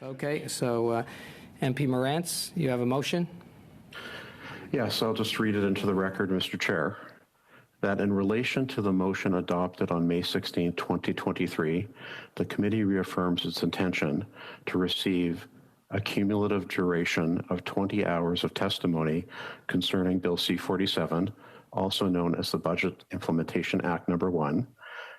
Okay, so MP Morantz, you have a motion? Yes, I'll just read it into the record, Mr. Chair, that in relation to the motion adopted on May 16, 2023, the committee reaffirms its intention to receive a cumulative duration of 20 hours of testimony concerning Bill C-47, also known as the Budget Implementation Act No. 1.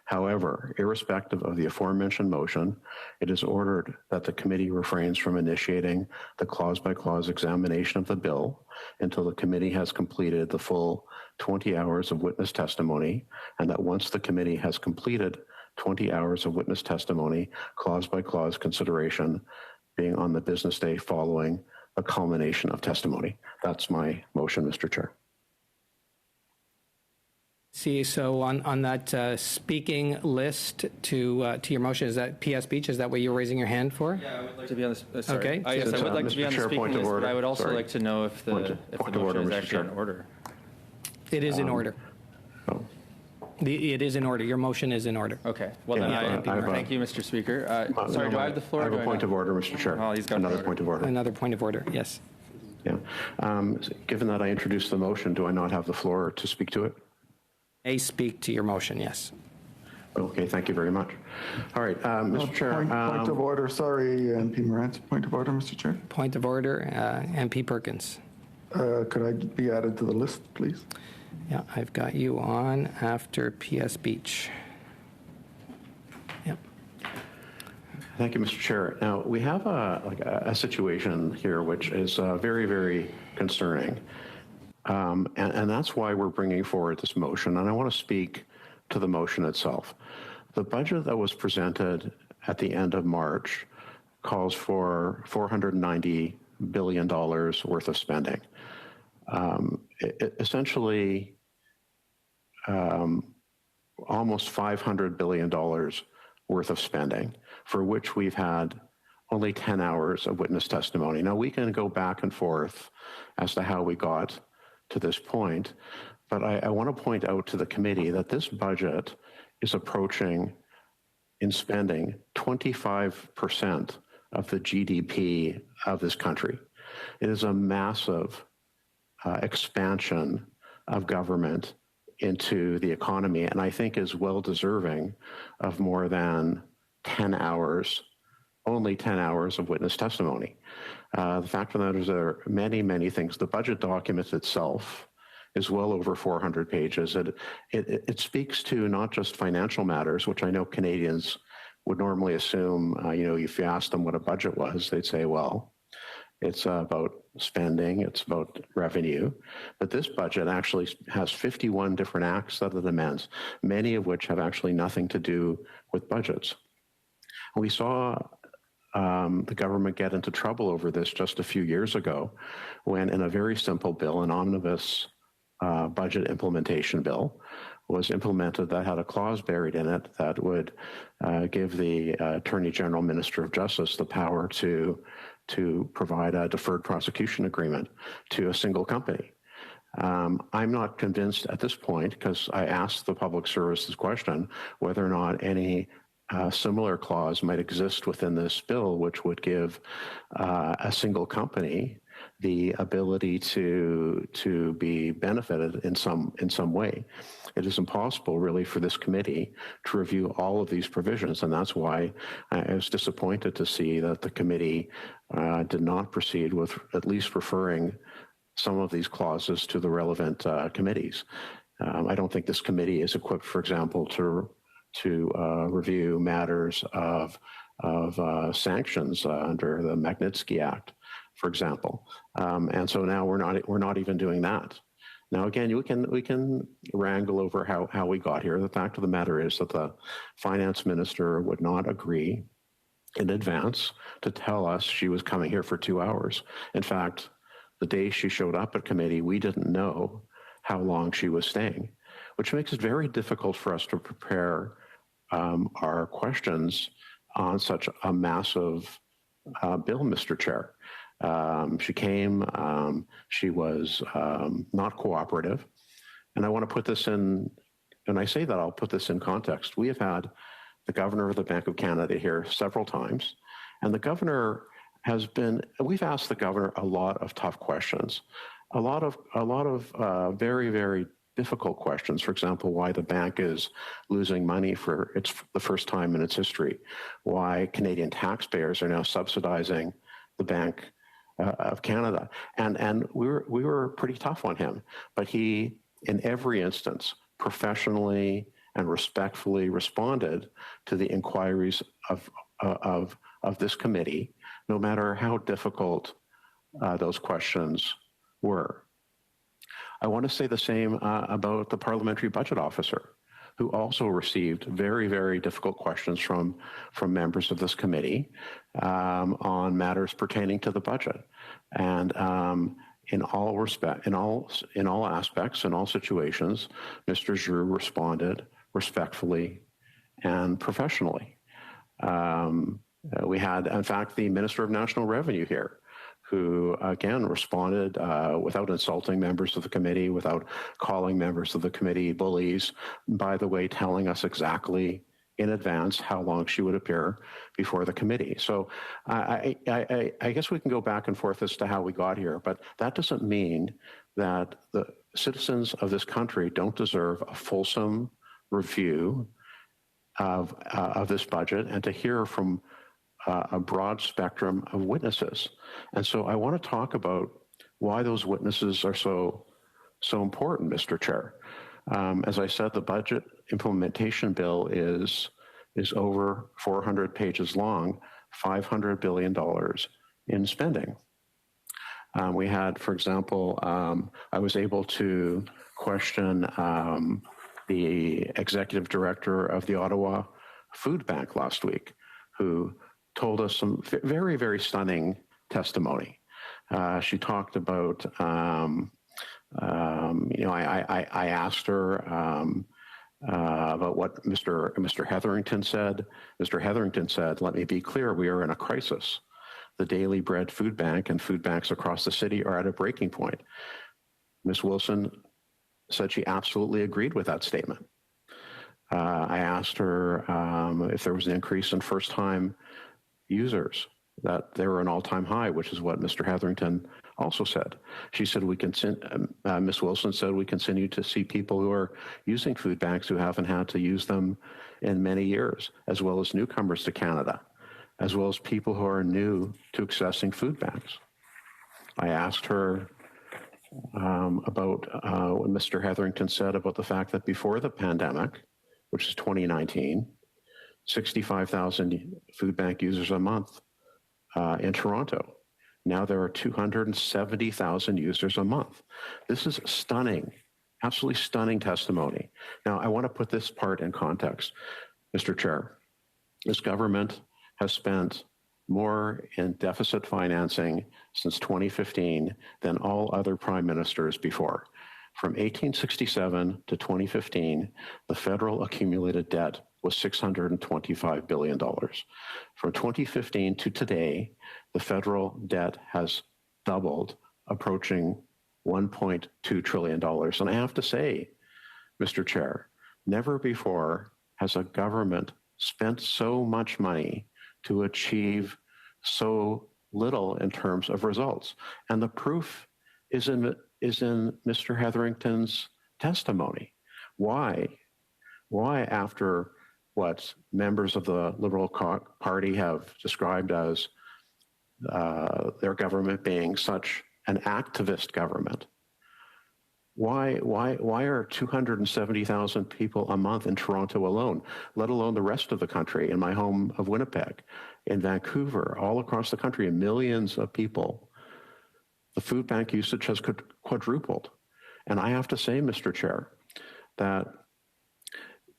However, irrespective of the aforementioned motion, it is ordered that the committee refrains from initiating the clause-by-clause examination of the bill until the committee has completed the full 20 hours of witness testimony, and that once the committee has completed 20 hours of witness testimony, clause-by-clause consideration being on the business day following the culmination of testimony. That's my motion, Mr. Chair. See, so on that speaking list to your motion, is that PS Beach? Is that what you're raising your hand for? Yeah, I would like to be on this. Sorry. Okay. Yes, I would like to be on the speaking list, but I would also like to know if the motion is actually in order. It is in order. Oh. It is in order. Your motion is in order. Okay. Well, then thank you, Mr. Speaker. Sorry, do I have the floor? I have a point of order, Mr. Chair. Oh, he's got another point of order. Another point of order, yes. Yeah. Given that I introduced the motion, do I not have the floor to speak to it? I speak to your motion, yes. Okay, thank you very much. All right, Mr. Chair. Point of order, sorry, MP Morantz. Point of order, Mr. Chair. Point of order, MP Perkins. Could I be added to the list, please? Yeah, I've got you on after PS Beach. Yep. Thank you, Mr. Chair. Now, we have a situation here which is very, very concerning. And that's why we're bringing forward this motion. And I want to speak to the motion itself. The budget that was presented at the end of March calls for $490 billion worth of spending. Essentially, almost $500 billion worth of spending, for which we've had only 10 hours of witness testimony. Now, we can go back and forth as to how we got to this point, but I want to point out to the committee that this budget is approaching in spending 25% of the GDP of this country. It is a massive expansion of government into the economy, and I think is well deserving of more than 10 hours, only 10 hours of witness testimony. The fact of the matter is there are many, many things. The budget document itself is well over 400 pages. It speaks to not just financial matters, which I know Canadians would normally assume, if you ask them what a budget was, they'd say, well, it's about spending, it's about revenue. But this budget actually has 51 different acts that it amends, many of which have actually nothing to do with budgets. We saw the government get into trouble over this just a few years ago when, in a very simple bill, an omnibus budget implementation bill was implemented that had a clause buried in it that would give the Attorney General, Minister of Justice, the power to provide a deferred prosecution agreement to a single company. I'm not convinced at this point, because I asked the Public Services question, whether or not any similar clause might exist within this bill, which would give a single company the ability to be benefited in some way. It is impossible, really, for this committee to review all of these provisions, and that's why I was disappointed to see that the committee did not proceed with at least referring some of these clauses to the relevant committees. I don't think this committee is equipped, for example, to review matters of sanctions under the Magnitsky Act, for example, and so now we're not even doing that. Now, again, we can wrangle over how we got here. The fact of the matter is that the finance minister would not agree in advance to tell us she was coming here for 2 hours. In fact, the day she showed up at committee, we didn't know how long she was staying, which makes it very difficult for us to prepare our questions on such a massive bill, Mr. Chair. She came, she was not cooperative, and I want to put this in, and I say that I'll put this in context. We have had the governor of the Bank of Canada here several times, and the governor we've asked the governor a lot of tough questions, a lot of very, very difficult questions. For example, why the bank is losing money for the first time in its history, why Canadian taxpayers are now subsidizing the Bank of Canada. And we were pretty tough on him, but he, in every instance, professionally and respectfully responded to the inquiries of this committee, no matter how difficult those questions were. I want to say the same about the parliamentary budget officer, who also received very, very difficult questions from members of this committee on matters pertaining to the budget. And in all aspects, in all situations, Mr. Giroux responded respectfully and professionally. We had, in fact, the Minister of National Revenue here, who again responded without insulting members of the committee, without calling members of the committee bullies, by the way, telling us exactly in advance how long she would appear before the committee. So I guess we can go back and forth as to how we got here, but that doesn't mean that the citizens of this country don't deserve a fulsome review of this budget and to hear from a broad spectrum of witnesses. And so I want to talk about why those witnesses are so important, Mr. Chair. As I said, the budget implementation bill is over 400 pages long, $500 billion in spending. We had, for example, I was able to question the executive director of the Ottawa Food Bank last week, who told us some very, very stunning testimony. She talked about, I asked her about what Mr. Hetherington said. Mr. Hetherington said, "Let me be clear, we are in a crisis. The Daily Bread Food Bank and food banks across the city are at a breaking point." Ms. Wilson said she absolutely agreed with that statement. I asked her if there was an increase in first-time users, that they were an all-time high, which is what Mr. Hetherington also said. She said, Ms. Wilson said, we continue to see people who are using food banks who haven't had to use them in many years, as well as newcomers to Canada, as well as people who are new to accessing food banks. I asked her about what Mr. Hetherington said about the fact that before the pandemic, which is 2019, 65,000 food bank users a month in Toronto. Now there are 270,000 users a month. This is stunning, absolutely stunning testimony. Now, I want to put this part in context, Mr. Chair. This government has spent more in deficit financing since 2015 than all other prime ministers before. From 1867 to 2015, the federal accumulated debt was $625 billion. From 2015 to today, the federal debt has doubled, approaching $1.2 trillion. And I have to say, Mr. Chair, never before has a government spent so much money to achieve so little in terms of results. And the proof is in Mr. Hetherington's testimony. Why, after what members of the Liberal Party have described as their government being such an activist government, why are 270,000 people a month in Toronto alone, let alone the rest of the country, in my home of Winnipeg, in Vancouver, all across the country, and millions of people? The food bank usage has quadrupled. And I have to say, Mr. Chair, that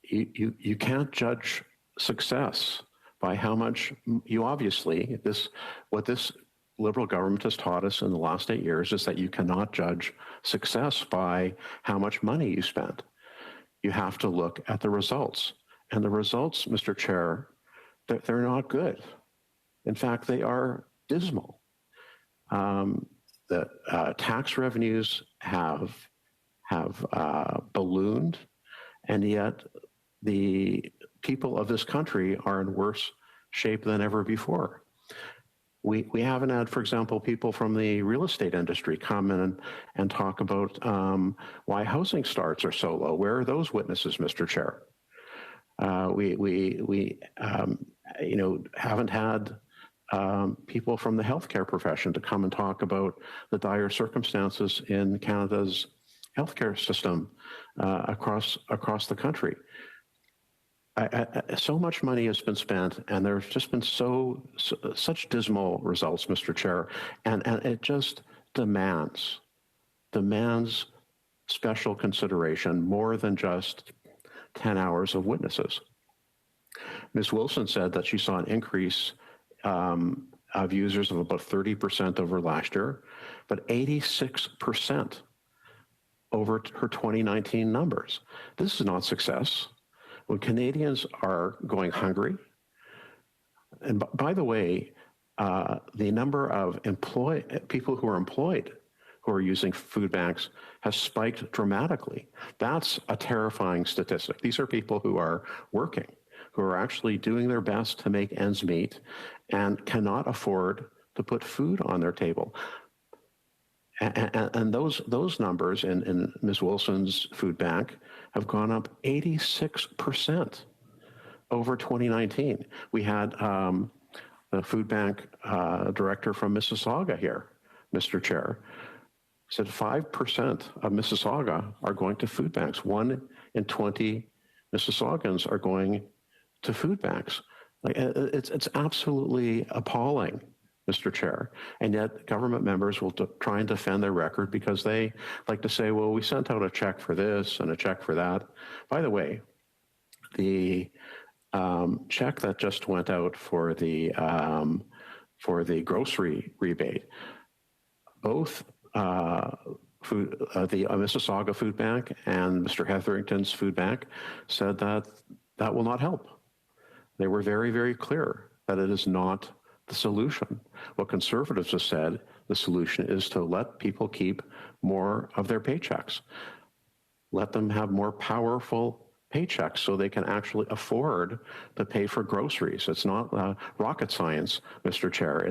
you can't judge success by how much you obviously, what this Liberal government has taught us in the last 8 years is that you cannot judge success by how much money you spend. You have to look at the results. And the results, Mr. Chair, they're not good. In fact, they are dismal. The tax revenues have ballooned, and yet the people of this country are in worse shape than ever before. We haven't had, for example, people from the real estate industry come in and talk about why housing starts are so low. Where are those witnesses, Mr. Chair? We haven't had people from the healthcare profession to come and talk about the dire circumstances in Canada's healthcare system across the country. So much money has been spent, and there's just been such dismal results, Mr. Chair, and it just demands special consideration more than just 10 hours of witnesses. Ms. Wilson said that she saw an increase of users of about 30% over last year, but 86% over her 2019 numbers. This is not success. When Canadians are going hungry, and by the way, the number of people who are employed who are using food banks has spiked dramatically. That's a terrifying statistic. These are people who are working, who are actually doing their best to make ends meet and cannot afford to put food on their table. And those numbers in Ms. Wilson's food bank have gone up 86% over 2019. We had the food bank director from Mississauga here, Mr. Chair, said 5% of Mississauga are going to food banks. 1 in 20 Mississaugans are going to food banks. Like, it's absolutely appalling, Mr. Chair, and yet government members will try and defend their record because they like to say, well, we sent out a check for this and a check for that. By the way, the check that just went out for the grocery rebate, both the Mississauga Food Bank and Mr. Hetherington's food bank said that that will not help. They were very, very clear that it is not the solution. What Conservatives have said, the solution is to let people keep more of their paychecks. Let them have more powerful paychecks so they can actually afford to pay for groceries. It's not rocket science, Mr. Chair.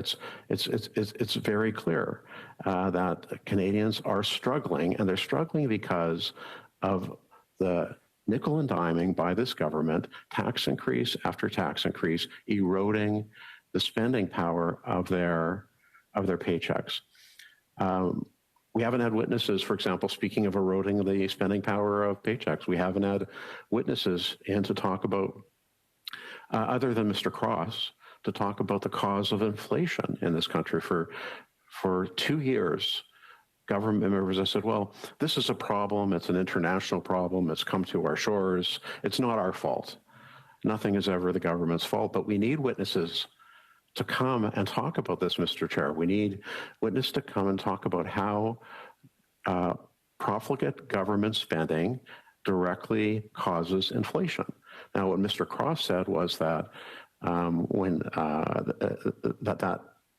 It's very clear that Canadians are struggling, and they're struggling because of the nickel and diming by this government, tax increase after tax increase, eroding the spending power of their paychecks. We haven't had witnesses, for example, speaking of eroding the spending power of paychecks, we haven't had witnesses in to talk about, other than Mr. Cross, to talk about the cause of inflation in this country. For 2 years, government members have said, well, this is a problem, it's an international problem, it's come to our shores, it's not our fault. Nothing is ever the government's fault, but we need witnesses to come and talk about this, Mr. Chair. We need witnesses to come and talk about how profligate government spending directly causes inflation. Now, what Mr. Cross said was that when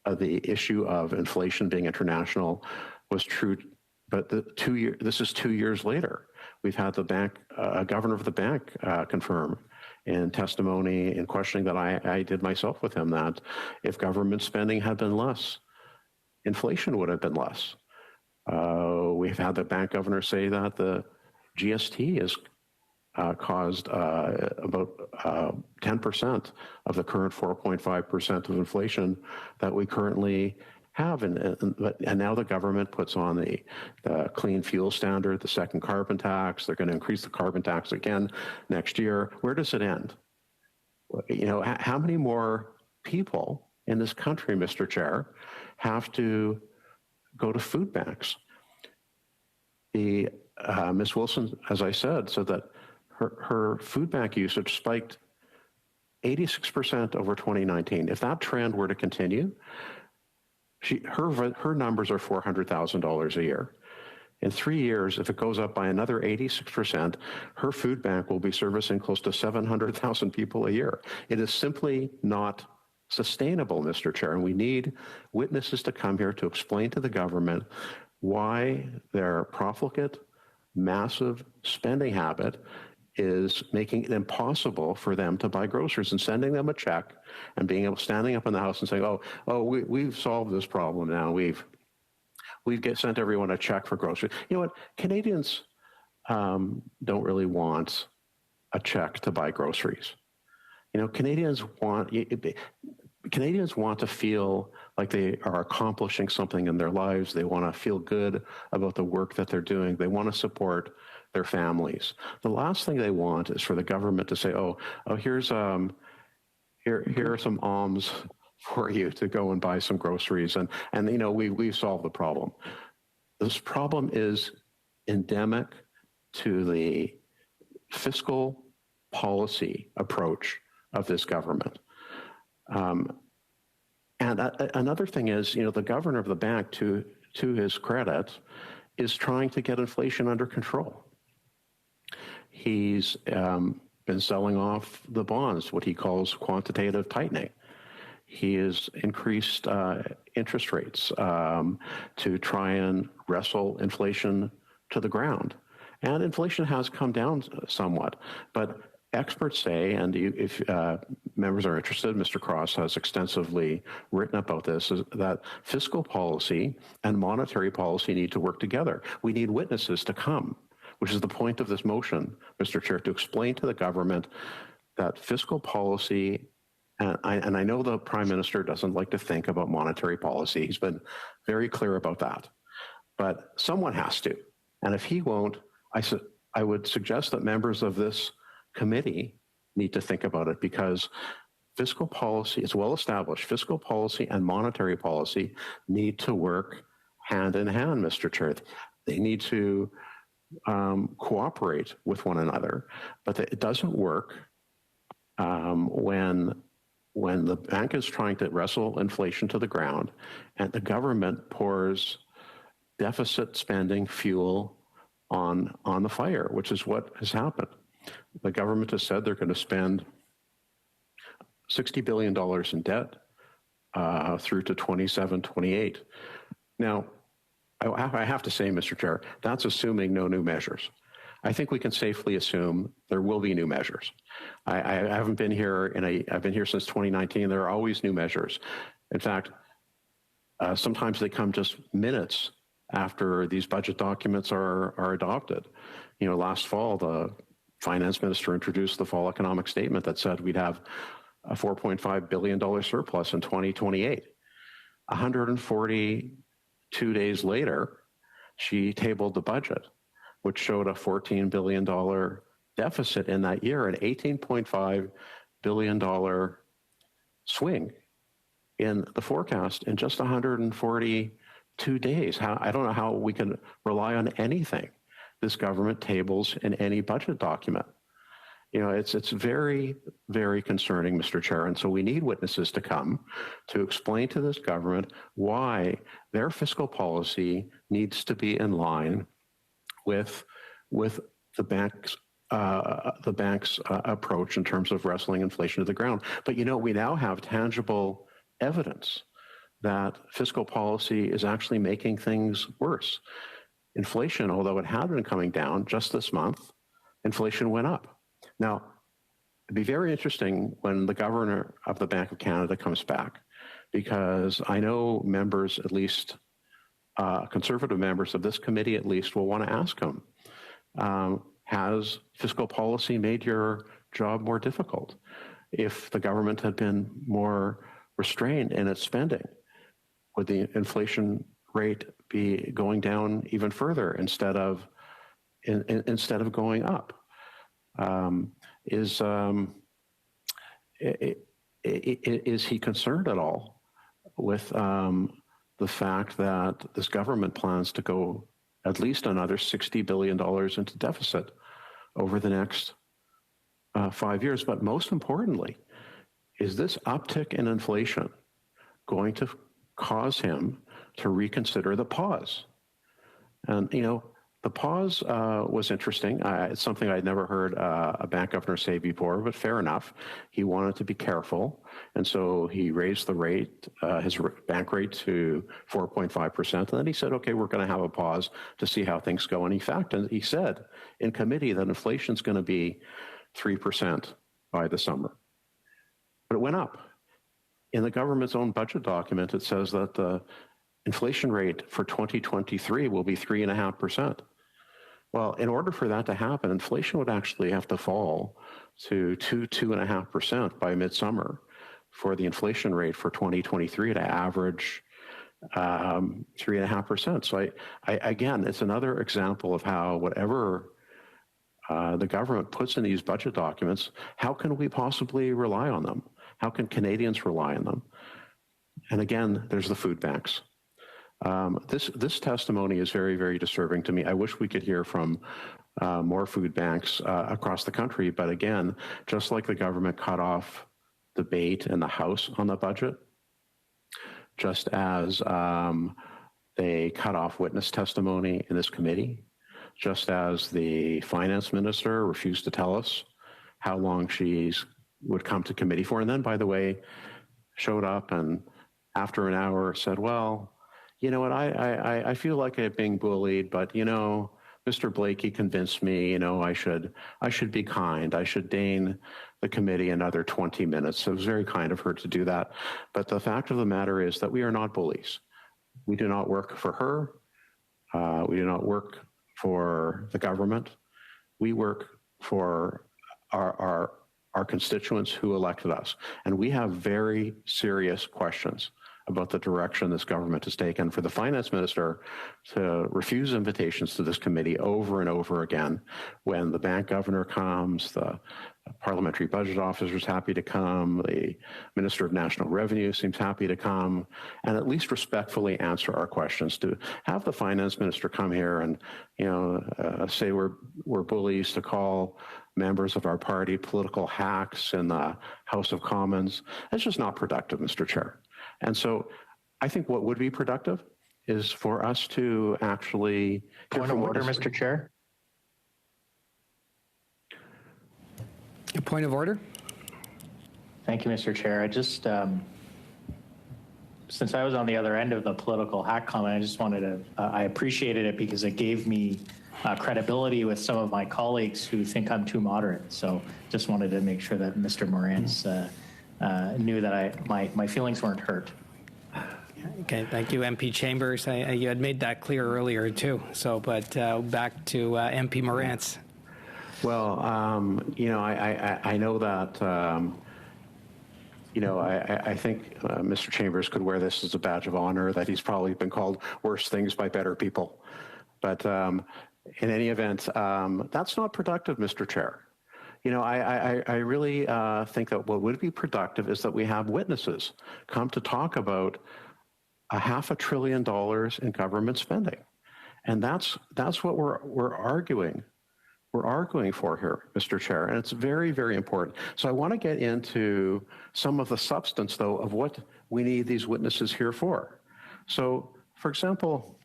the issue of inflation being international was true, but this is 2 years later. We've had the bank, governor of the bank confirm in testimony in questioning that I did myself with him that if government spending had been less, inflation would have been less. We've had the bank governor say that the GST has caused about 10% of the current 4.5% of inflation that we currently have. And now the government puts on the clean fuel standard, the second carbon tax. They're going to increase the carbon tax again next year. Where does it end? You know, how many more people in this country, Mr. Chair, have to go to food banks? Ms. Wilson, as I said that her food bank usage spiked 86% over 2019. If that trend were to continue, her numbers are $400,000 a year. In 3 years, if it goes up by another 86%, her food bank will be servicing close to 700,000 people a year. It is simply not sustainable, Mr. Chair, and we need witnesses to come here to explain to the government why their profligate, massive spending habit is making it impossible for them to buy groceries and sending them a check and being able standing up in the House and saying, we've solved this problem now. We've sent everyone a check for groceries. You know what? Canadians don't really want a check to buy groceries. You know, Canadians want to feel like they are accomplishing something in their lives. They want to feel good about the work that they're doing. They want to support their families. The last thing they want is for the government to say, here are some alms for you to go and buy some groceries. And you know, we've solved the problem. This problem is endemic to the fiscal policy approach of this government. And another thing is, you know, the governor of the bank, to his credit, is trying to get inflation under control. He's been selling off the bonds, what he calls quantitative tightening. He has increased interest rates to try and wrestle inflation to the ground. And inflation has come down somewhat, but experts say, and if members are interested, Mr. Cross has extensively written about this, is that fiscal policy and monetary policy need to work together. We need witnesses to come, which is the point of this motion, Mr. Chair, to explain to the government that fiscal policy, and I know the Prime Minister doesn't like to think about monetary policy. He's been very clear about that. But someone has to. And if he won't, I would suggest that members of this committee need to think about it, because fiscal policy is well established. Fiscal policy and monetary policy need to work hand in hand, Mr. Chair. They need to cooperate with one another, but it doesn't work when the bank is trying to wrestle inflation to the ground and the government pours deficit spending fuel on the fire, which is what has happened. The government has said they're going to spend $60 billion in debt through to 27, 28. Now, I have to say, Mr. Chair, that's assuming no new measures. I think we can safely assume there will be new measures. I haven't been here I've been here since 2019. There are always new measures. In fact, sometimes they come just minutes after these budget documents are adopted. You know, last fall, the finance minister introduced the fall economic statement that said we'd have a $4.5 billion surplus in 2028. 142 days later, she tabled the budget, which showed a $14 billion deficit in that year, an $18.5 billion swing in the forecast in just 142 days. I don't know how we can rely on anything this government tables in any budget document. You know, it's very, very concerning, Mr. Chair. And so we need witnesses to come to explain to this government why their fiscal policy needs to be in line with the bank's approach in terms of wrestling inflation to the ground. But, you know, we now have tangible evidence that fiscal policy is actually making things worse. Inflation, although it had been coming down just this month, inflation went up. Now, it'd be very interesting when the governor of the Bank of Canada comes back, because I know members, at least conservative members of this committee at least, will want to ask him, has fiscal policy made your job more difficult? If the government had been more restrained in its spending, would the inflation rate be going down even further instead of going up? Is he concerned at all with the fact that this government plans to go at least another $60 billion into deficit over the next 5 years? But most importantly, is this uptick in inflation going to cause him to reconsider the pause? And, you know, The pause was interesting. It's something I'd never heard a bank governor say before, but fair enough. He wanted to be careful, and so he raised the rate, his bank rate, to 4.5%. And then he said, okay, we're going to have a pause to see how things go. And in fact, he said in committee that inflation is going to be 3% by the summer. But it went up. In the government's own budget document, it says that the inflation rate for 2023 will be 3.5%. Well, in order for that to happen, inflation would actually have to fall to 2.5% by midsummer for the inflation rate for 2023 to average 3.5%. So again, it's another example of how whatever the government puts in these budget documents, how can we possibly rely on them? How can Canadians rely on them? And again, there's the food banks. This testimony is very, very disturbing to me. I wish we could hear from more food banks across the country. But again, just like the government cut off debate in the House on the budget, just as they cut off witness testimony in this committee, just as the finance minister refused to tell us how long she would come to committee for. And then, by the way, showed up and after an hour said, well, you know what, I feel like I'm being bullied, but, you know, Mr. Blakey convinced me, you know, I should be kind. I should deign the committee another 20 minutes. So it was very kind of her to do that. But the fact of the matter is that we are not bullies. We do not work for her. We do not work for the government. We work for our constituents who elected us. And we have very serious questions about the direction this government has taken. For the finance minister to refuse invitations to this committee over and over again, when the bank governor comes, the parliamentary budget officer is happy to come, the minister of national revenue seems happy to come, and at least respectfully answer our questions. To have the finance minister come here and, you know, say we're bullies, to call members of our party political hacks in the House of Commons, that's just not productive, Mr. Chair. And so I think what would be productive is for us to actually... Point of order, Mr. Chair. A point of order. Thank you, Mr. Chair. I just, since I was on the other end of the political hack comment, I just wanted to, I appreciated it because it gave me credibility with some of my colleagues who think I'm too moderate. So just wanted to make sure that Mr. Morantz knew that my feelings weren't hurt. Okay, thank you, MP Chambers. You had made that clear earlier too. So, but back to MP Morantz. Well, you know, I know that, you know, I think Mr. Chambers could wear this as a badge of honor, that he's probably been called worse things by better people. But in any event, that's not productive, Mr. Chair. You know, I really think that what would be productive is that we have witnesses come to talk about $500 billion in government spending. And that's what we're arguing. We're arguing for here, Mr. Chair, and it's very, very important. So I want to get into some of the substance, though, of what we need these witnesses here for. So, for example,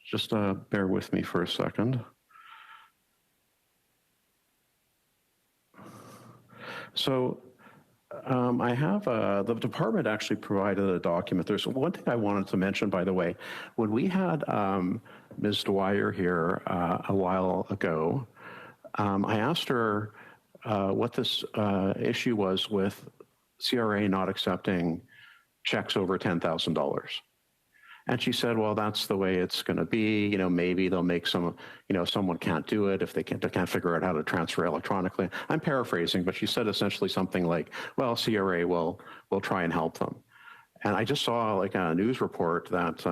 just bear with me for a second. So I have the department actually provided a document. There's one thing I wanted to mention, by the way. When we had Ms. Dwyer here a while ago, I asked her what this issue was with CRA not accepting checks over $10,000. And she said, well, that's the way it's going to be. You know, maybe they'll make some, you know, someone can't do it if they can't figure out how to transfer electronically. I'm paraphrasing, but she said essentially something like, well, CRA will try and help them. And I just saw like a news report that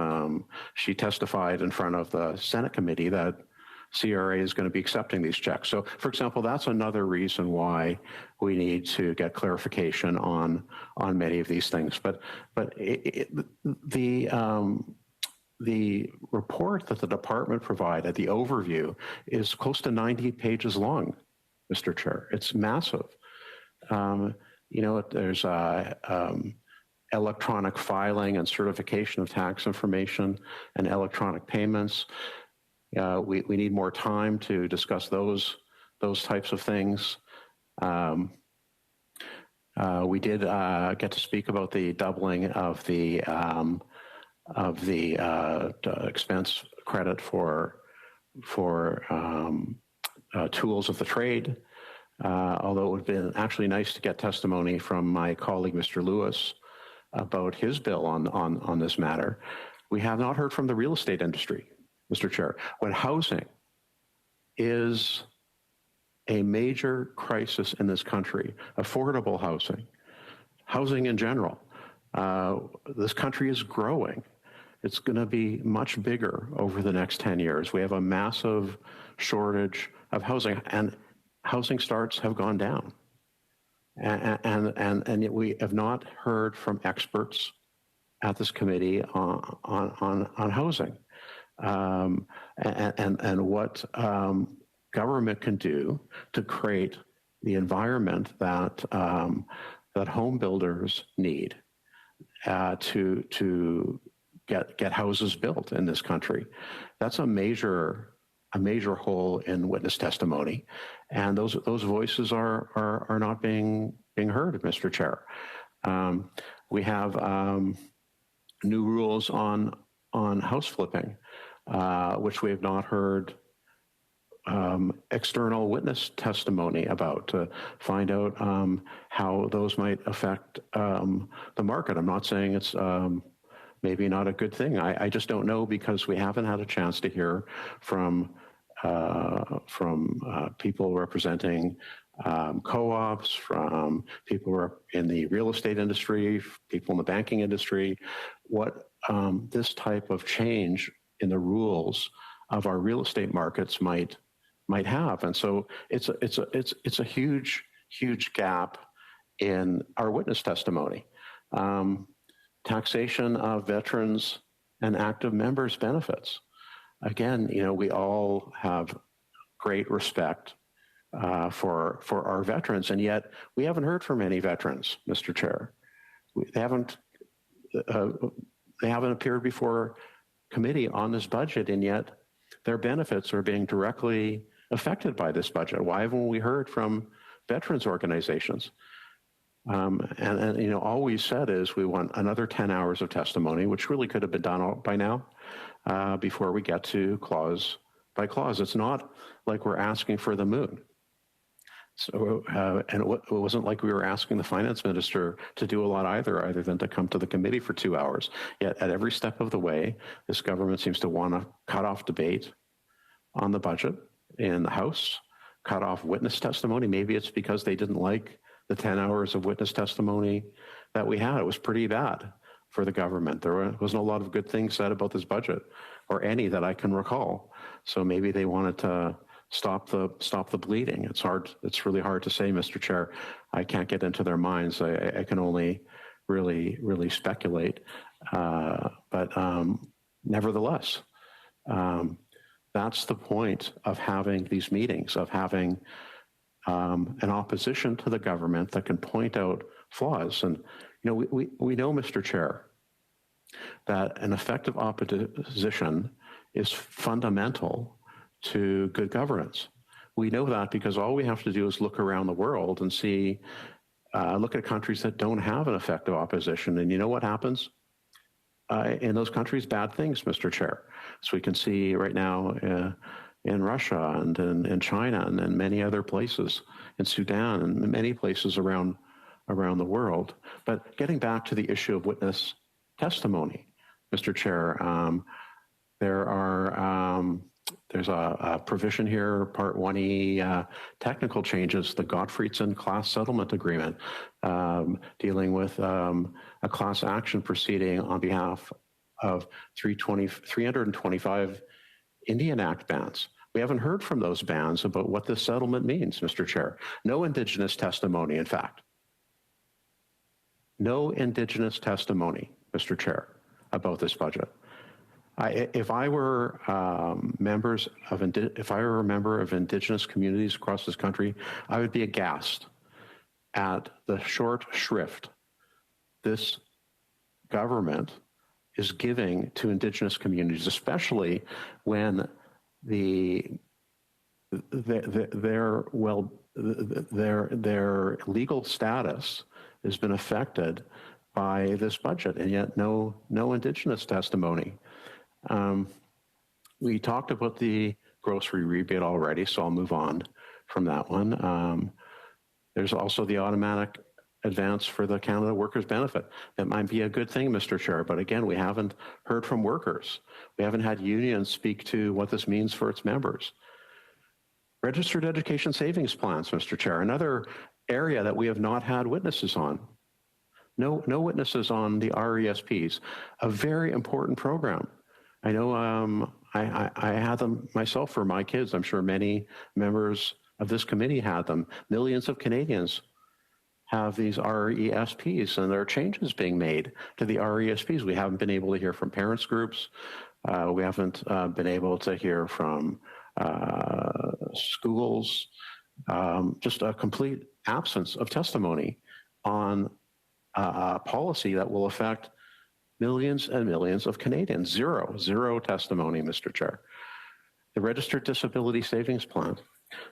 she testified in front of the Senate committee that CRA is going to be accepting these checks. So, for example, that's another reason why we need to get clarification on many of these things. But the report that the department provided, the overview, is close to 90 pages long, Mr. Chair. It's massive. You know, there's electronic filing and certification of tax information and electronic payments. We need more time to discuss those types of things. We did get to speak about the doubling of the expense credit for tools of the trade. Although it would have been actually nice to get testimony from my colleague, Mr. Lewis, about his bill on this matter. We have not heard from the real estate industry, Mr. Chair. When housing is a major crisis in this country, affordable housing in general, this country is growing. It's going to be much bigger over the next 10 years. We have a massive shortage of housing, and housing starts have gone down. And yet we have not heard from experts at this committee on housing and what government can do to create the environment that home builders need to get houses built in this country. That's a major hole in witness testimony, and those voices are not being heard, Mr. Chair. We have new rules on house flipping, which we have not heard external witness testimony about to find out how those might affect the market. I'm not saying it's maybe not a good thing. I just don't know, because we haven't had a chance to hear from people representing co-ops, from people who are in the real estate industry, people in the banking industry, what this type of change in the rules of our real estate markets might have. And so it's a huge gap in our witness testimony. Taxation of veterans and active members' benefits. Again, we all have great respect for our veterans, and yet we haven't heard from any veterans, Mr. Chair. They haven't appeared before committee on this budget, and yet their benefits are being directly affected by this budget. Why haven't we heard from veterans organizations? And all we said is we want another 10 hours of testimony, which really could have been done by now, before we get to clause by clause. It's not like we're asking for the moon. So, and it wasn't like we were asking the finance minister to do a lot other than to come to the committee for 2 hours. Yet at every step of the way, this government seems to want to cut off debate on the budget in the House, cut off witness testimony. Maybe it's because they didn't like the 10 hours of witness testimony that we had. It was pretty bad for the government. There wasn't a lot of good things said about this budget, or any that I can recall. So maybe they wanted to stop the bleeding. It's really hard to say, Mr. Chair. I can't get into their minds. I can only really speculate. But nevertheless, that's the point of having these meetings, of having an opposition to the government that can point out flaws. And we know, Mr. Chair, that an effective opposition is fundamental to good governance. We know that because all we have to do is look around the world and see, look at countries that don't have an effective opposition. And you know what happens? In those countries, bad things, Mr. Chair. So we can see right now in Russia and in China and in many other places, in Sudan and many places around the world. But getting back to the issue of witness testimony, Mr. Chair, there's a provision here, Part 1E, technical changes, the Gottfriedson class settlement agreement, dealing with a class action proceeding on behalf of 325 Indian Act bands. We haven't heard from those bands about what this settlement means, Mr. Chair. No Indigenous testimony, in fact. No Indigenous testimony, Mr. Chair, about this budget. If I were a member of Indigenous communities across this country, I would be aghast at the short shrift this government is giving to Indigenous communities, especially when their legal status has been affected by this budget, and yet no Indigenous testimony. We talked about the grocery rebate already, so I'll move on from that one. There's also the automatic advance for the Canada Workers Benefit. That might be a good thing, Mr. Chair, but again, we haven't heard from workers. We haven't had unions speak to what this means for its members. Registered education savings plans, Mr. Chair, another area that we have not had witnesses on. No witnesses on the RESPs, a very important program. I know I had them myself for my kids. I'm sure many members of this committee had them. Millions of Canadians have these RESPs, and there are changes being made to the RESPs. We haven't been able to hear from parents groups. We haven't been able to hear from schools. Just a complete absence of testimony on a policy that will affect millions and millions of Canadians. Zero testimony, Mr. Chair. The Registered Disability Savings Plan.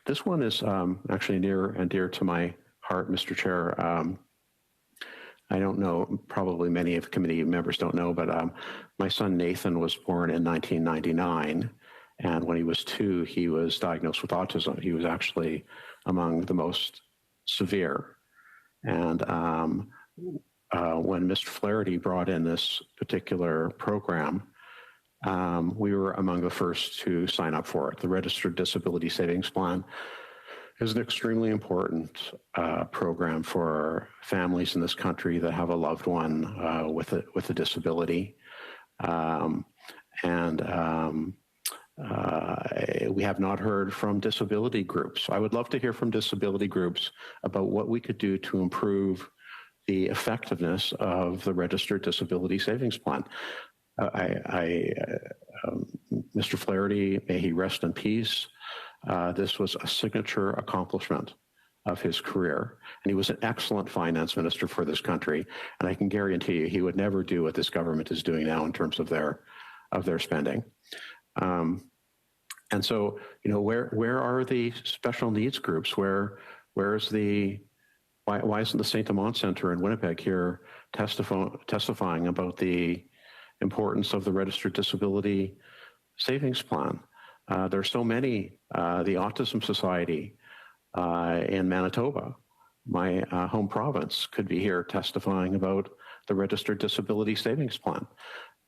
This one is actually near and dear to my heart, Mr. Chair. I don't know, probably many of committee members don't know, but my son Nathan was born in 1999, and when he was 2, he was diagnosed with autism. He was actually among the most severe. And when Mr. Flaherty brought in this particular program, we were among the first to sign up for it. The Registered Disability Savings Plan is an extremely important program for families in this country that have a loved one with a disability. We have not heard from disability groups. I would love to hear from disability groups about what we could do to improve the effectiveness of the Registered Disability Savings Plan. Mr. Flaherty, may he rest in peace. This was a signature accomplishment of his career, and he was an excellent finance minister for this country. And I can guarantee you, he would never do what this government is doing now in terms of their spending. And so, you know, where are the special needs groups? Why isn't the St. Amant Center in Winnipeg here testifying about the importance of the Registered Disability Savings Plan? There are so many. The Autism Society in Manitoba, my home province, could be here testifying about the Registered Disability Savings Plan.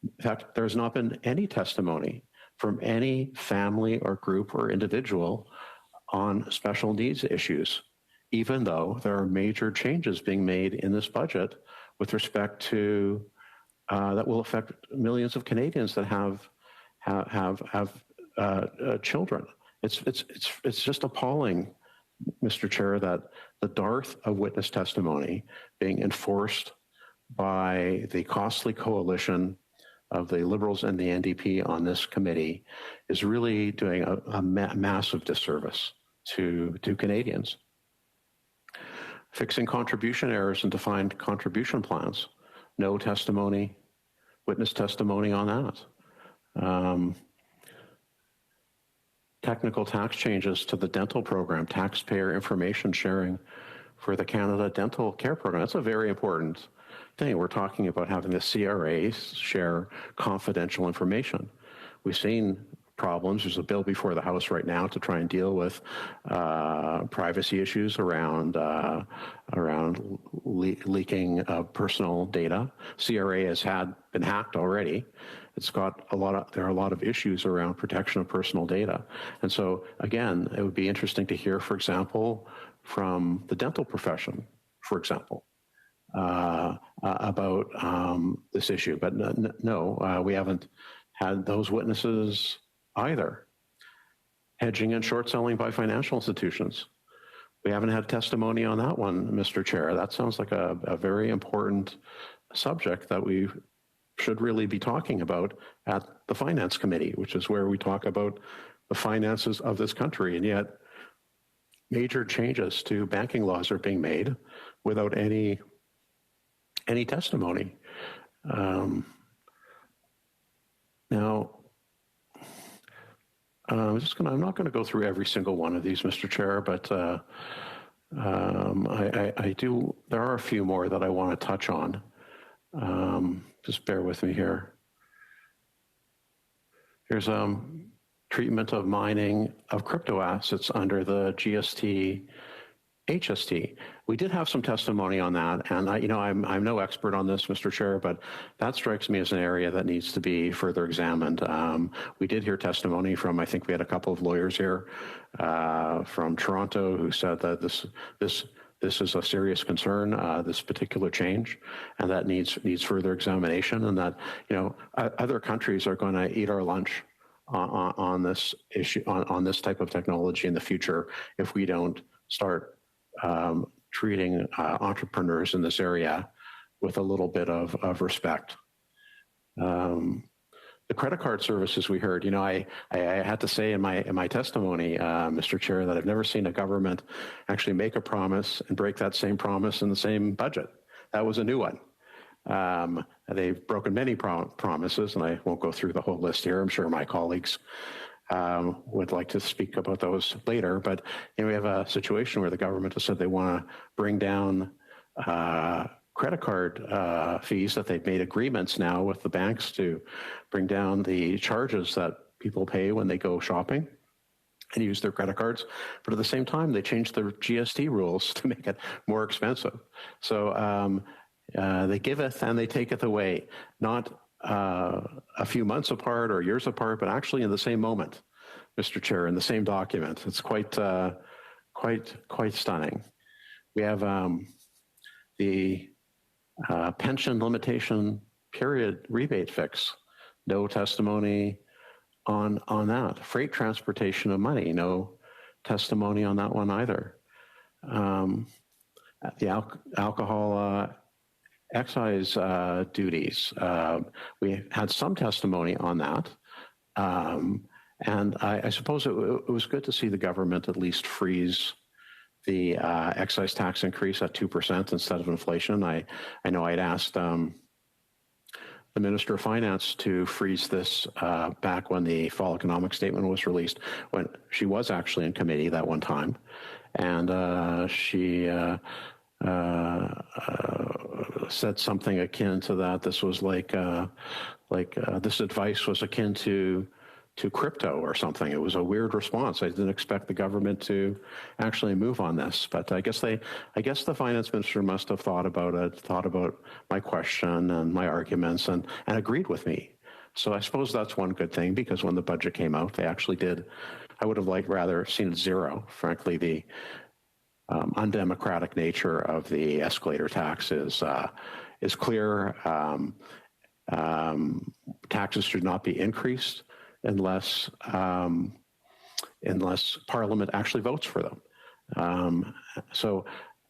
In fact, there's not been any testimony from any family or group or individual on special needs issues, even though there are major changes being made in this budget with respect to that will affect millions of Canadians that have children. It's just appalling, Mr. Chair, that the dearth of witness testimony being enforced by the costly coalition of the Liberals and the NDP on this committee is really doing a massive disservice to Canadians. Fixing contribution errors in defined contribution plans. No testimony, witness testimony on that. Technical tax changes to the dental program, taxpayer information sharing for the Canada Dental Care Program. That's a very important thing. We're talking about having the CRA share confidential information. We've seen problems. There's a bill before the House right now to try and deal with privacy issues around leaking personal data. CRA has been hacked already. There are a lot of issues around protection of personal data. And so again, it would be interesting to hear, for example, from the dental profession, for example, about this issue. But no, we haven't had those witnesses either. Hedging and short selling by financial institutions. We haven't had testimony on that one, Mr. Chair. That sounds like a very important subject that we should really be talking about at the Finance Committee, which is where we talk about the finances of this country. And yet major changes to banking laws are being made without any testimony. Now, I'm not going to go through every single one of these, Mr. Chair, but there are a few more that I want to touch on. Just bear with me here. Here's treatment of mining of crypto assets under the GST HST. We did have some testimony on that, and I'm no expert on this, Mr. Chair, but that strikes me as an area that needs to be further examined. We did hear testimony from, I think we had a couple of lawyers here from Toronto who said that this is a serious concern, this particular change, and that needs further examination, and that other countries are going to eat our lunch on this issue, on this type of technology in the future if we don't start treating entrepreneurs in this area with a little bit of respect. The credit card services we heard, I had to say in my testimony, Mr. Chair, that I've never seen a government actually make a promise and break that same promise in the same budget. That was a new one. They've broken many promises, and I won't go through the whole list here. I'm sure my colleagues would like to speak about those later, but we have a situation where the government has said they want to bring down credit card fees, that they've made agreements now with the banks to bring down the charges that people pay when they go shopping and use their credit cards. But at the same time, they changed their GST rules to make it more expensive. So they giveth and they taketh away, not a few months apart or years apart, but actually in the same moment, Mr. Chair, in the same document. It's quite stunning. We have the pension limitation period rebate fix. No testimony on that. Freight transportation of money. No testimony on that one either. The alcohol excise duties. We had some testimony on that. And I suppose it was good to see the government at least freeze the excise tax increase at 2% instead of inflation. I know I'd asked the Minister of Finance to freeze this back when the fall economic statement was released, when she was actually in committee that one time. And she said something akin to that. This was like this advice was akin to crypto or something. It was a weird response. I didn't expect the government to actually move on this, but I guess the finance minister must have thought about it, thought about my question and my arguments, and agreed with me. So I suppose that's one good thing, because when the budget came out, they actually did. I would have rather seen it zero. Frankly, the undemocratic nature of the escalator tax is clear. Taxes should not be increased unless Parliament actually votes for them.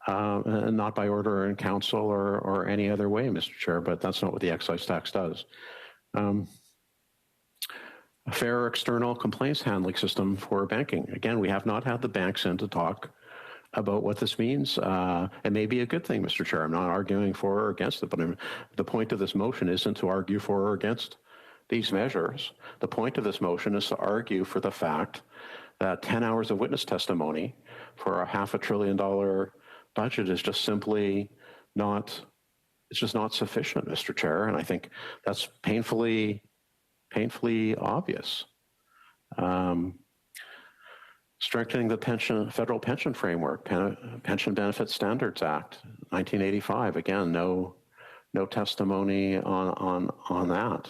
And not by order in council or any other way, Mr. Chair, but that's not what the excise tax does. A fair external complaints handling system for banking. Again, we have not had the banks in to talk about what this means. It may be a good thing, Mr. Chair. I'm not arguing for or against it, but the point of this motion isn't to argue for or against these measures. The point of this motion is to argue for the fact that 10 hours of witness testimony for a $500 billion budget is just simply not, it's just not sufficient, Mr. Chair. And I think that's painfully obvious. Strengthening the federal pension framework, Pension Benefit Standards Act, 1985. Again, no testimony on that.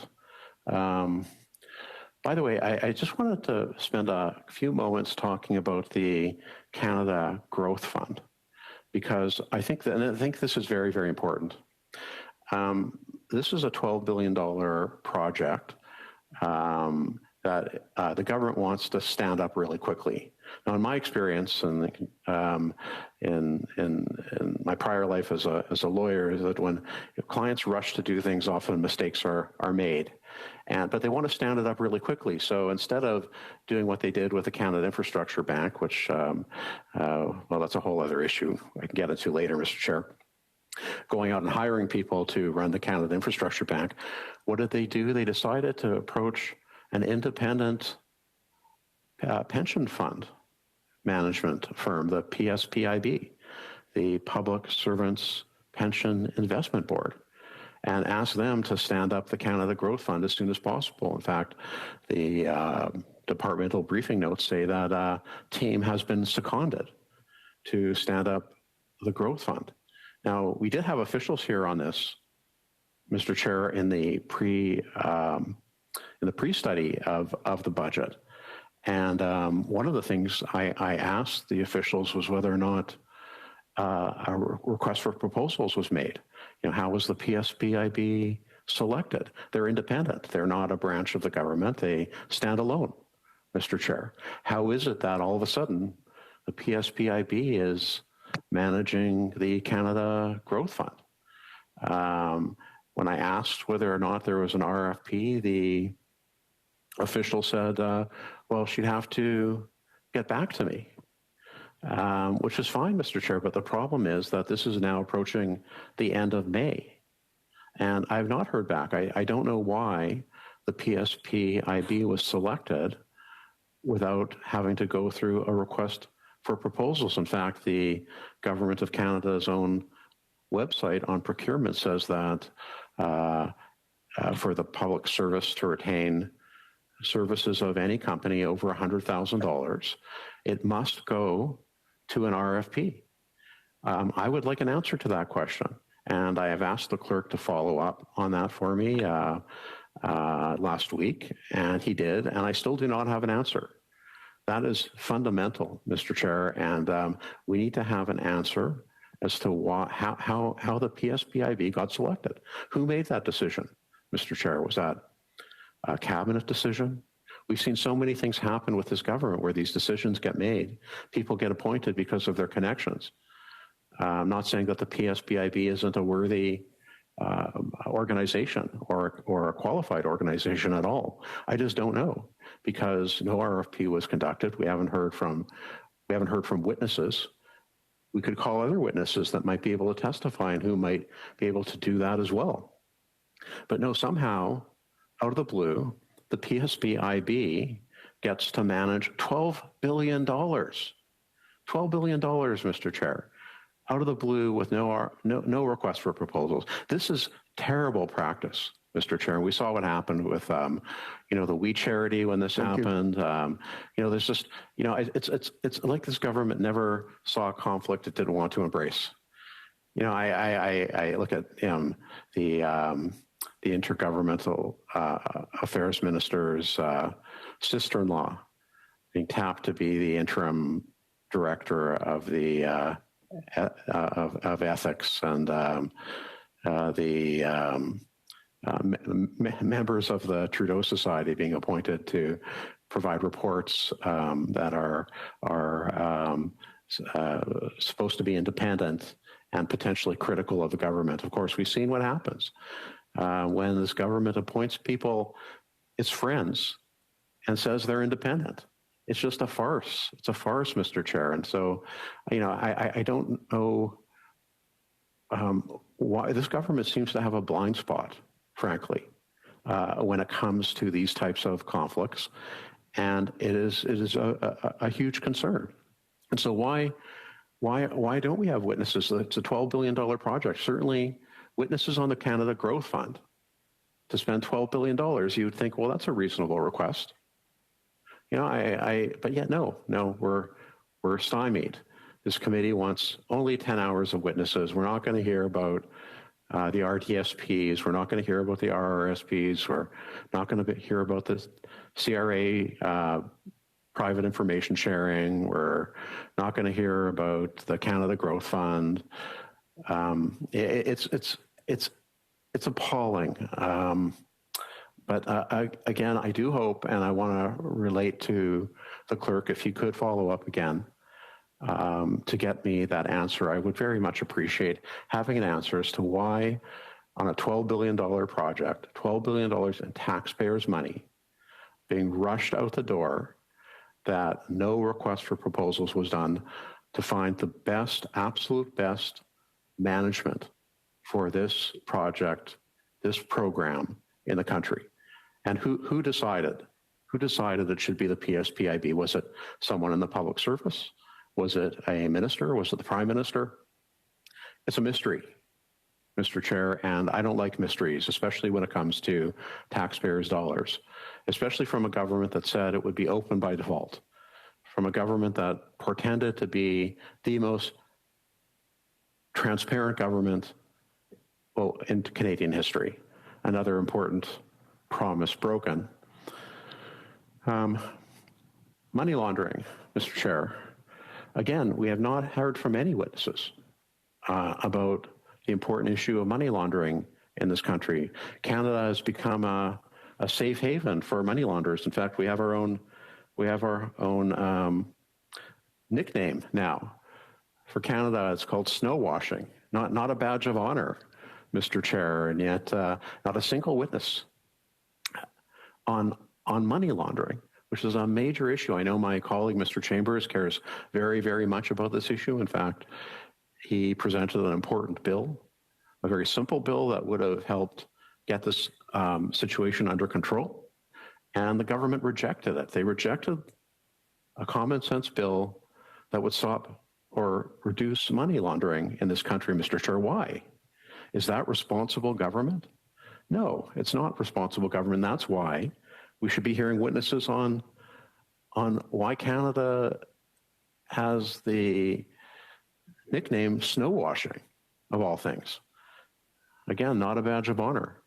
By the way, I just wanted to spend a few moments talking about the Canada Growth Fund, because I think this is very, very important. This is a $12 billion project that the government wants to stand up really quickly. Now, in my experience and in my prior life as a lawyer, is that when clients rush to do things, often mistakes are made. But they want to stand it up really quickly. So instead of doing what they did with the Canada Infrastructure Bank, which, well, that's a whole other issue I can get into later, Mr. Chair. going out and hiring people to run the Canada Infrastructure Bank. What did they do? They decided to approach an independent pension fund management firm, the PSPIB, the Public Servants Pension Investment Board, and ask them to stand up the Canada Growth Fund as soon as possible. In fact, the departmental briefing notes say that a team has been seconded to stand up the Growth Fund. Now, we did have officials here on this, Mr. Chair, in the pre-study of the budget. And one of the things I asked the officials was whether or not a request for proposals was made. How was the PSPIB selected? They're independent. They're not a branch of the government. They stand alone, Mr. Chair. How is it that all of a sudden the PSPIB is managing the Canada Growth Fund? When I asked whether or not there was an RFP, the official said, well, she'd have to get back to me. Which is fine, Mr. Chair, but the problem is that this is now approaching the end of May, and I've not heard back. I don't know why the PSPIB was selected without having to go through a request for proposals. In fact, the Government of Canada's own website on procurement says that for the public service to retain services of any company over $100,000, it must go to an RFP. I would like an answer to that question, and I have asked the clerk to follow up on that for me last week, and he did, and I still do not have an answer. That is fundamental, Mr. Chair, and we need to have an answer as to how the PSPIB got selected. Who made that decision, Mr. Chair? Was that a cabinet decision? We've seen so many things happen with this government where these decisions get made. People get appointed because of their connections. I'm not saying that the PSPIB isn't a worthy organization or a qualified organization at all. I just don't know, because no RFP was conducted. We haven't heard from witnesses. We could call other witnesses that might be able to testify and who might be able to do that as well. But no, somehow, out of the blue, the PSPIB gets to manage $12 billion. $12 billion, Mr. Chair, out of the blue with no request for proposals. This is terrible practice, Mr. Chair. We saw what happened with, the We Charity when this happened. There's just, it's like this government never saw a conflict it didn't want to embrace. I look at the Intergovernmental Affairs Minister's sister-in-law being tapped to be the interim director of the of ethics, and the members of the Trudeau Society being appointed to provide reports that are supposed to be independent and potentially critical of the government. Of course, we've seen what happens when this government appoints people, its friends, and says they're independent. It's just a farce. It's a farce, Mr. Chair. And so, I don't know why this government seems to have a blind spot, frankly, when it comes to these types of conflicts. And it is a huge concern. And so why don't we have witnesses? It's a $12 billion project. Certainly witnesses on the Canada Growth Fund to spend $12 billion. You would think, well, that's a reasonable request. But yet, no, we're stymied. This committee wants only 10 hours of witnesses. We're not going to hear about the RTSPs. We're not going to hear about the RRSPs. We're not going to hear about the CRA private information sharing. We're not going to hear about the Canada Growth Fund. It's appalling. But again, I do hope, and I want to relate to the clerk, if you could follow up again to get me that answer. I would very much appreciate having an answer as to why, on a $12 billion project, $12 billion in taxpayers' money being rushed out the door, that no request for proposals was done to find the best, absolute best management for this project, this program in the country. And who decided? Who decided it should be the PSPIB? Was it someone in the public service? Was it a minister? Was it the prime minister? It's a mystery, Mr. Chair, and I don't like mysteries, especially when it comes to taxpayers' dollars, especially from a government that said it would be open by default, from a government that pretended to be the most transparent government, well, in Canadian history. Another important promise broken. Money laundering, Mr. Chair. Again, we have not heard from any witnesses about the important issue of money laundering in this country. Canada has become a safe haven for money launderers. In fact, we have our own nickname now. For Canada, it's called snow washing, not a badge of honor, Mr. Chair, and yet not a single witness on money laundering, which is a major issue. I know my colleague, Mr. Chambers, cares very, very much about this issue. In fact, he presented an important bill, a very simple bill that would have helped get this situation under control, and the government rejected it. They rejected a common sense bill that would stop or reduce money laundering in this country, Mr. Chair. Why? Is that responsible government? No, it's not responsible government. That's why we should be hearing witnesses on why Canada has the nickname snow washing, of all things. Again, not a badge of honor.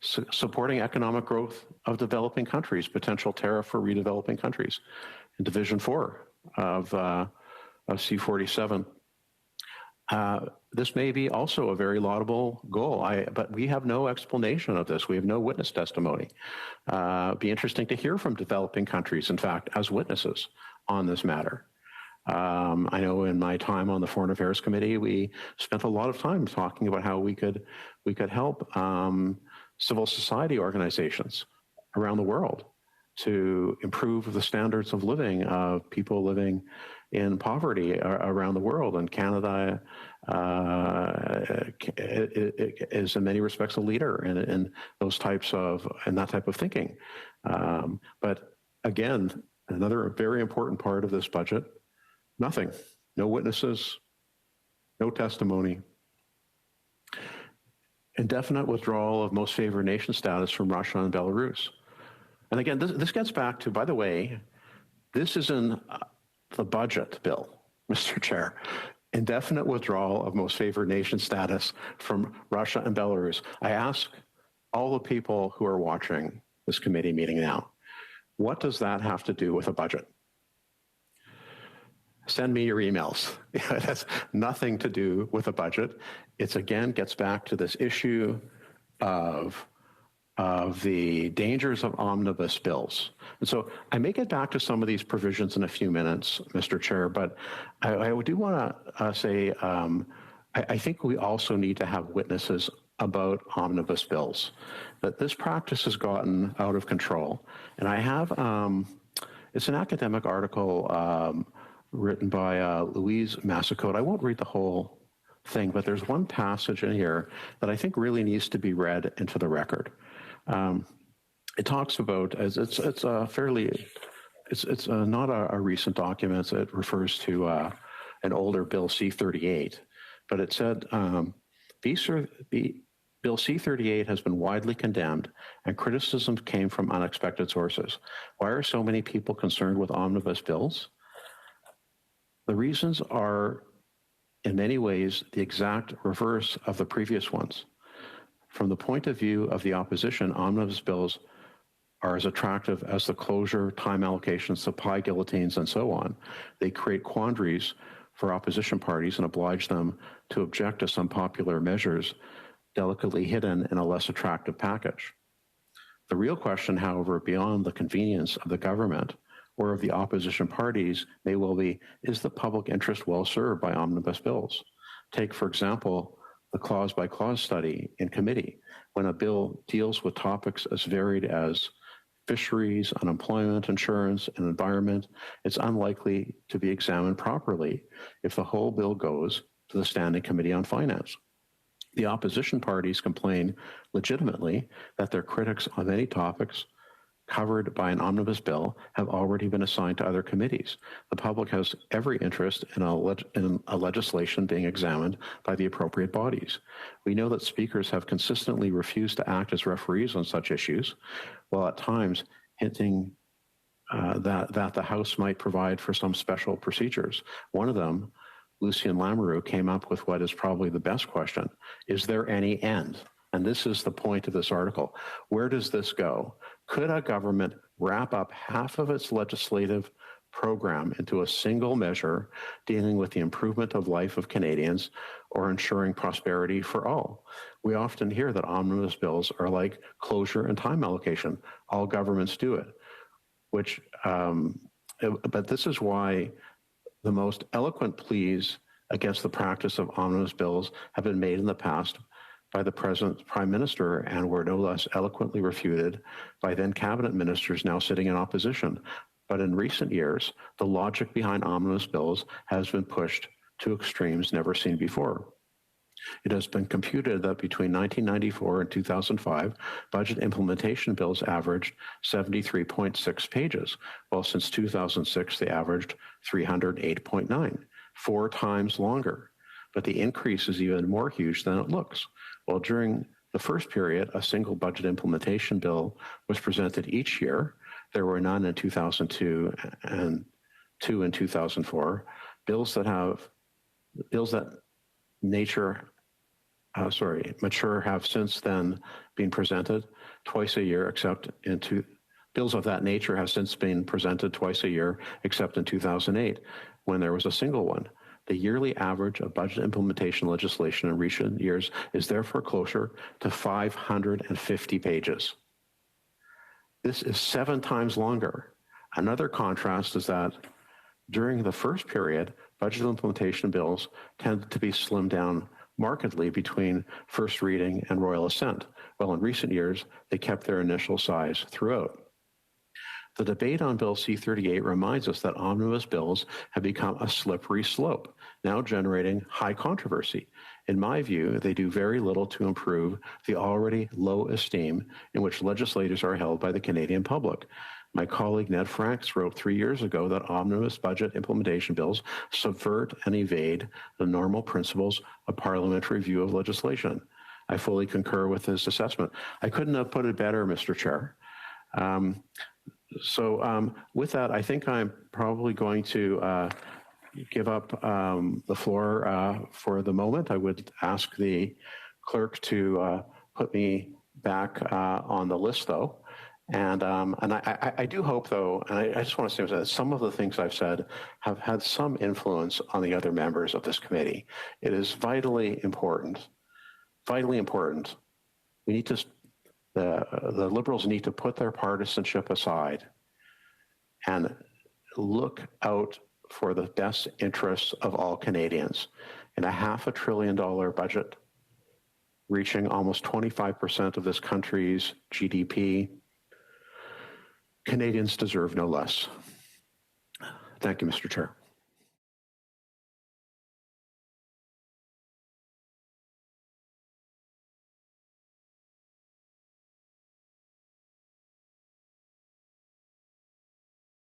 Supporting economic growth of developing countries, potential tariff for redeveloping countries in Division 4 of C-47. This may be also a very laudable goal, but we have no explanation of this. We have no witness testimony. It'd be interesting to hear from developing countries, in fact, as witnesses on this matter. I know in my time on the Foreign Affairs Committee, we spent a lot of time talking about how we could help civil society organizations around the world to improve the standards of living of people living in poverty around the world. And Canada is in many respects a leader in those types of, and that type of thinking. But again, another very important part of this budget, nothing, no witnesses, no testimony. Indefinite withdrawal of most favored nation status from Russia and Belarus. And again, this gets back to, by the way, this is in the budget bill, Mr. Chair. Indefinite withdrawal of most favored nation status from Russia and Belarus. I ask all the people who are watching this committee meeting now, what does that have to do with a budget? Send me your emails. It has nothing to do with a budget. It's again gets back to this issue of the dangers of omnibus bills. And so I may get back to some of these provisions in a few minutes, Mr. Chair, but I do want to say I think we also need to have witnesses about omnibus bills, that this practice has gotten out of control. And I have, it's an academic article written by Louise Massacote. I won't read the whole thing, but there's one passage in here that I think really needs to be read into the record. It talks about, it's not a recent document. It refers to an older Bill C-38, but it said, Bill C-38 has been widely condemned and criticisms came from unexpected sources. Why are so many people concerned with omnibus bills? The reasons are, in many ways, the exact reverse of the previous ones. From the point of view of the opposition, omnibus bills are as attractive as the closure, time allocations, supply guillotines, and so on. They create quandaries for opposition parties and oblige them to object to some popular measures delicately hidden in a less attractive package. The real question, however, beyond the convenience of the government or of the opposition parties may well be, is the public interest well served by omnibus bills? Take, for example, the clause-by-clause study in committee. When a bill deals with topics as varied as fisheries, unemployment, insurance, and environment, it's unlikely to be examined properly if the whole bill goes to the Standing Committee on Finance. The opposition parties complain legitimately that their critics on many topics covered by an omnibus bill have already been assigned to other committees. The public has every interest in a legislation being examined by the appropriate bodies. We know that speakers have consistently refused to act as referees on such issues, while at times hinting that the House might provide for some special procedures. One of them, Lucien Lamoureux, came up with what is probably the best question. Is there any end? And this is the point of this article. Where does this go? Could a government wrap up half of its legislative program into a single measure dealing with the improvement of life of Canadians or ensuring prosperity for all? We often hear that omnibus bills are like closure and time allocation. All governments do it, but this is why the most eloquent pleas against the practice of omnibus bills have been made in the past by the present Prime Minister and were no less eloquently refuted by then cabinet ministers now sitting in opposition. But in recent years, the logic behind omnibus bills has been pushed to extremes never seen before. It has been computed that between 1994 and 2005, budget implementation bills averaged 73.6 pages, while since 2006 they averaged 308.9, 4 times longer. But the increase is even more huge than it looks. While during the first period, a single budget implementation bill was presented each year, there were none in 2002 and 2 in 2004. Bills that mature have since then been presented twice a year, bills of that nature have since been presented twice a year, except in 2008, when there was a single one. The yearly average of budget implementation legislation in recent years is therefore closer to 550 pages. This is 7 times longer. Another contrast is that during the first period, budget implementation bills tended to be slimmed down markedly between first reading and royal assent, while in recent years, they kept their initial size throughout. The debate on Bill C-38 reminds us that omnibus bills have become a slippery slope, now generating high controversy. In my view, they do very little to improve the already low esteem in which legislators are held by the Canadian public. My colleague Ned Franks wrote 3 years ago that omnibus budget implementation bills subvert and evade the normal principles of parliamentary review of legislation. I fully concur with his assessment. I couldn't have put it better, Mr. Chair. With that, I think I'm probably going to give up the floor for the moment. I would ask the clerk to put me back on the list, though. And I do hope, though, and I just want to say that some of the things I've said have had some influence on the other members of this committee. It is vitally important. We need to, the Liberals need to put their partisanship aside and look out for the best interests of all Canadians. In a $500 billion budget, reaching almost 25% of this country's GDP, Canadians deserve no less. Thank you, Mr. Chair.